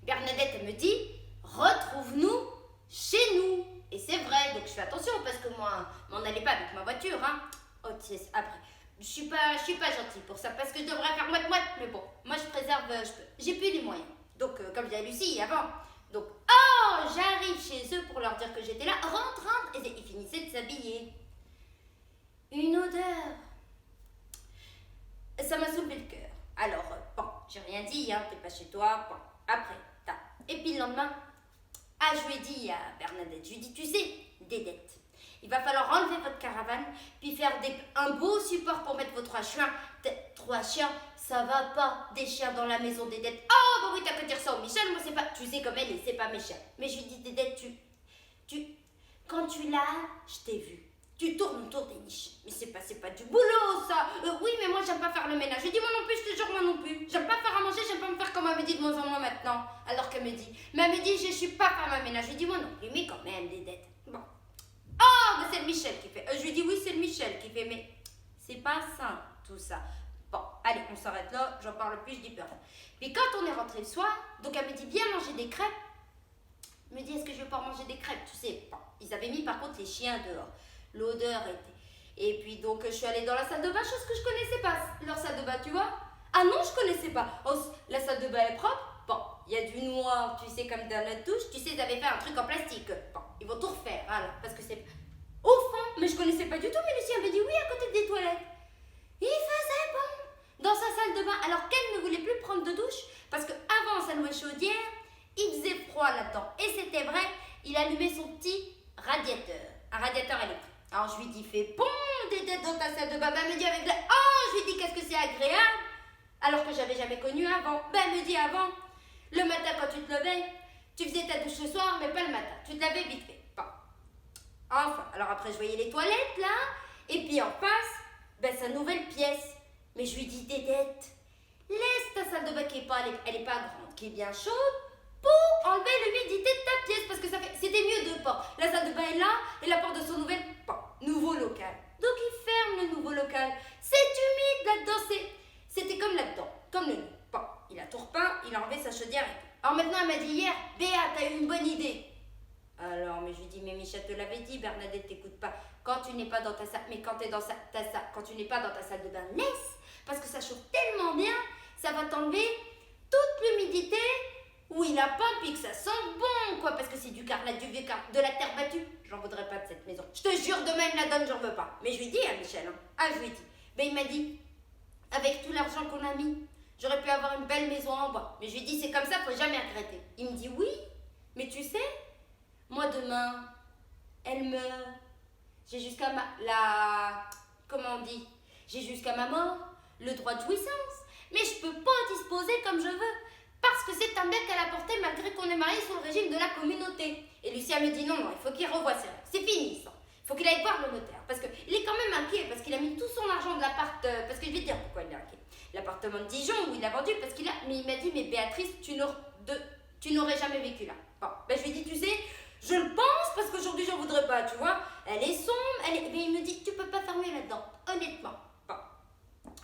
Bernadette, elle me dit, retrouve-nous chez nous. Et c'est vrai, donc je fais attention parce que moi, m'en allez pas avec ma voiture, hein. Oh, après, je suis pas gentille pour ça parce que je devrais faire moite-moite, mais bon, moi je préserve, j'ai plus les moyens. Donc, comme disait Lucie avant, donc, oh, j'arrive chez eux pour leur dire que j'étais là, rentre, et ils finissaient de s'habiller. Une odeur. Ça m'a soulevé le cœur. Alors, bon, j'ai rien dit, hein, t'es pas chez toi, bon. Après, et puis le lendemain, je lui ai dit à Bernadette, je lui ai dit, tu sais, Dédette, il va falloir enlever votre caravane, puis faire un beau support pour mettre vos 3 chiens. 3 chiens, ça va pas, des chiens dans la maison, Dédette. Oh, bah oui, t'as qu'à dire ça au Michel, moi c'est pas, tu sais comme elle est, c'est pas mes chiens. Mais je lui ai dit, Dédette, quand tu l'as, je t'ai vu. Tu tournes autour des niches. Mais c'est pas du boulot, ça. Oui, mais moi, j'aime pas faire le ménage. Je dis, moi non plus, je te jure, moi non plus. J'aime pas faire à manger, j'aime pas me faire comme elle me dit de moins en moins maintenant. Alors qu'elle me dit. Mais elle me dit, je suis pas femme à ménage. Je dis, moi non plus, mais quand même, des dettes. Bon. Oh, mais c'est le Michel qui fait. Je lui dis, oui, c'est le Michel qui fait, mais c'est pas sain, tout ça. Bon, allez, on s'arrête là, j'en parle plus, je dis plus rien. Puis quand on est rentré le soir, donc elle me dit, viens manger des crêpes. Elle me dit, est-ce que je vais pas manger des crêpes? Tu sais, bon, ils avaient mis par contre les chiens dehors. L'odeur était. Et puis donc je suis allée dans la salle de bain, chose que je connaissais pas, leur salle de bain, tu vois. Ah non, je connaissais pas. Oh, la salle de bain est propre. Bon, il y a du noir, tu sais, comme dans la douche. Tu sais, ils avaient fait un truc en plastique. Bon, ils vont tout refaire, voilà, parce que c'est au fond. Mais je connaissais pas du tout, mais Lucie avait dit oui à côté des toilettes. Il faisait bon dans sa salle de bain, alors qu'elle ne voulait plus prendre de douche, parce qu'avant sa nouvelle chaudière, il faisait froid là-dedans. Et c'était vrai, il allumait son petit radiateur, un radiateur électrique. Alors je lui dis, fais bon, Dédette dans ta salle de bain. Ben, elle me dit avec la... Oh, je lui dis, qu'est-ce que c'est agréable. Alors que j'avais jamais connu avant. Ben, elle me dit avant, le matin quand tu te levais, tu faisais ta douche le soir, mais pas le matin. Tu te lavais vite fait. Bon. Enfin, alors après je voyais les toilettes là, et puis en face, ben sa nouvelle pièce. Mais je lui dis, Dédette, laisse ta salle de bain qui est pas, elle est pas grande, qui est bien chaude, pour enlever l'humidité de ta pièce, parce que c'était mieux de pas. La salle de bain est là, et la porte de son nouveau local. Donc il ferme le nouveau local. C'est humide là-dedans, c'était comme là-dedans, comme le nid. Bon, il a tout repeint, il a enlevé sa chaudière. Alors maintenant, elle m'a dit hier, Béa, t'as eu une bonne idée. Alors, mais je lui dis, mais Michel te l'avait dit, Bernadette t'écoute pas. Quand tu n'es pas dans ta salle, mais quand quand tu n'es pas dans ta salle de bain, laisse, parce que ça chauffe tellement bien, ça va t'enlever toute l'humidité où il a peint, puis que ça sent bon, quoi, parce que c'est du carrelage, de la terre battue. J'en voudrais pas de cette maison. Je te jure, demain il me la donne, j'en veux pas. Mais je lui dis à Michel, hein. Je lui dis. Mais il m'a dit, avec tout l'argent qu'on a mis, j'aurais pu avoir une belle maison en bois. Mais je lui dis, c'est comme ça, faut jamais regretter. Il me dit, oui, mais tu sais, moi demain, elle meurt. J'ai jusqu'à comment on dit, j'ai jusqu'à ma mort le droit de jouissance. Mais je peux pas disposer comme je veux. Parce que c'est un mec qu'elle a porté malgré qu'on est marié sous le régime de la communauté. Et Lucia me dit non, il faut qu'il revoie ses règles. C'est fini ça. Il faut qu'il aille voir le notaire. Parce qu'il est quand même inquiet, parce qu'il a mis tout son argent de l'appart. Parce que je vais te dire pourquoi il est inquiet. L'appartement de Dijon où il a vendu, parce qu'il a. Mais il m'a dit, mais Béatrice, tu n'aurais jamais vécu là. Bon, ben je lui ai dit, tu sais, je le pense parce qu'aujourd'hui j'en voudrais pas, tu vois. Elle est sombre, mais il me dit, tu peux pas fermer là-dedans, honnêtement.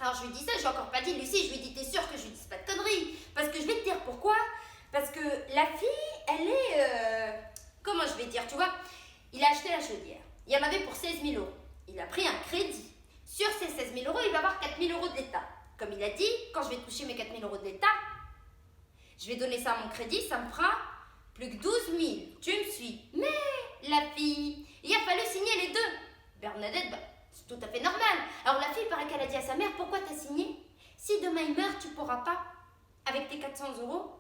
Alors je lui dis ça, j'ai encore pas dit, Lucie, je lui dis, t'es sûre que je lui dise pas de conneries? Parce que je vais te dire pourquoi. Parce que la fille, elle est... comment je vais dire, tu vois, il a acheté la chaudière. Il y en avait pour 16 000 €. Il a pris un crédit. Sur ces 16 000 €, il va avoir 4 000 € de l'État. Comme il a dit, quand je vais toucher mes 4 000 € de l'État, je vais donner ça à mon crédit, ça me fera plus que 12 000. Tu me suis? Mais la fille, il a fallu signer les deux. Bernadette, c'est tout à fait normal. Alors la fille, il paraît qu'elle a dit à sa mère, pourquoi t'as signé? Si demain il meurt, tu pourras pas. Avec tes 400 €.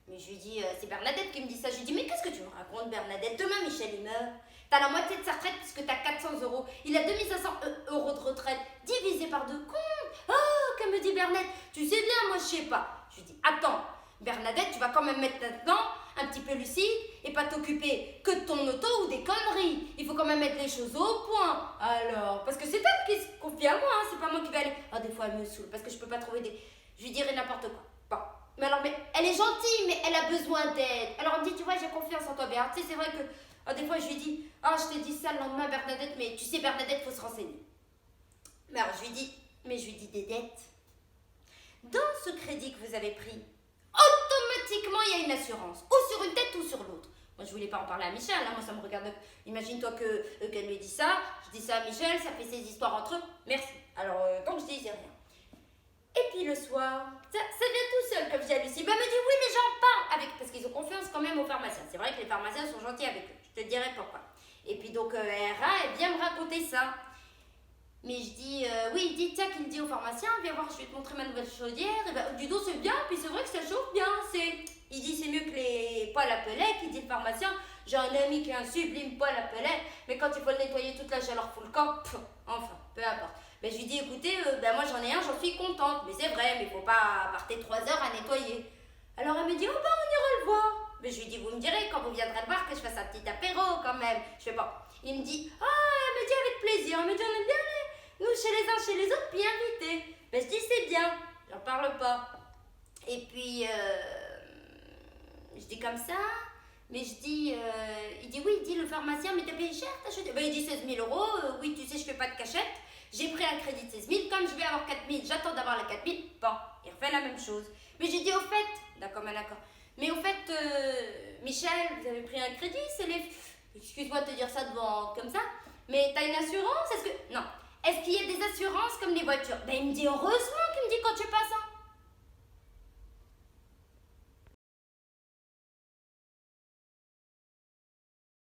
Mais je lui dis, c'est Bernadette qui me dit ça. Je lui dis, mais qu'est-ce que tu me racontes, Bernadette? Demain, Michel, il meurt. T'as la moitié de sa retraite puisque t'as 400 €. Il a 2500 € de retraite. Divisé par 2. Compte. Oh, que me dit Bernadette? Tu sais bien, moi, je sais pas. Je lui dis, attends, Bernadette, tu vas quand même mettre là-dedans un petit peu lucide et pas t'occuper que de ton auto ou des conneries. Il faut quand même mettre les choses au point. Alors, parce que c'est elle qui se confie à moi, hein, c'est pas moi qui vais aller. Ah, des fois, elle me saoule parce que je peux pas trouver des. Je lui dirais n'importe quoi. Bon. Mais alors, mais elle est gentille, mais elle a besoin d'aide. Alors, elle me dit, tu vois, j'ai confiance en toi, Béa. Tu sais, c'est vrai que des fois, je lui dis, je t'ai dit ça le lendemain, Bernadette, mais tu sais, Bernadette, faut se renseigner. Mais alors, je lui dis, Dédette, dans ce crédit que vous avez pris, automatiquement, il y a une assurance. Ou sur une tête ou sur l'autre. Moi, je voulais pas en parler à Michel, hein. Moi, ça me regarde. Imagine-toi qu'elle lui dit ça. Je dis ça à Michel, ça fait ses histoires entre eux. Merci. Alors, donc, je disais rien. Et puis le soir, ça vient tout seul comme jalousie. Bah, elle me dit oui, mais j'en parle avec. Parce qu'ils ont confiance quand même aux pharmaciens. C'est vrai que les pharmaciens sont gentils avec eux. Je te dirai pourquoi. Et puis donc, elle vient me raconter ça. Mais je dis, oui, il dit, tiens, qu'il dit au pharmacien, viens voir, je vais te montrer ma nouvelle chaudière. Et ben, du dos, c'est bien, puis c'est vrai que ça chauffe bien. Il dit, c'est mieux que les poêles à pellets, il dit le pharmacien. J'ai un ami qui a un sublime poêle à pellets, mais quand il faut le nettoyer, toute la chaleur fout le camp. Enfin, peu importe. Mais je lui dis, écoutez, ben moi j'en ai un, j'en suis contente. Mais c'est vrai, mais il faut pas partir 3 heures à nettoyer. Alors elle me dit, oh ben on ira le voir. Mais je lui dis, vous me direz quand vous viendrez le voir que je fasse un petit apéro quand même. Je fais pas. Il me dit, elle me dit avec plaisir. Elle me dit, on aime bien nous chez les uns, chez les autres, puis invités. Ben je dis, c'est bien. J'en parle pas. Et puis, je dis comme ça. Mais je dis, il dit, oui, il dit le pharmacien, mais t'as payé cher ta chaudière. Ben il dit 16 000 euros. Oui, tu sais, je fais pas de cachette. J'ai pris un crédit de 16 000. Comme je vais avoir 4 000, j'attends d'avoir les 4 000. Bon, il refait la même chose. Mais j'ai dit, au fait, d'accord, mais au fait, Michel, vous avez pris un crédit, c'est les. Excuse-moi de te dire ça devant comme ça, mais t'as une assurance? Est-ce que. Non. Est-ce qu'il y a des assurances comme les voitures? Ben il me dit, heureusement qu'il me dit quand tu passes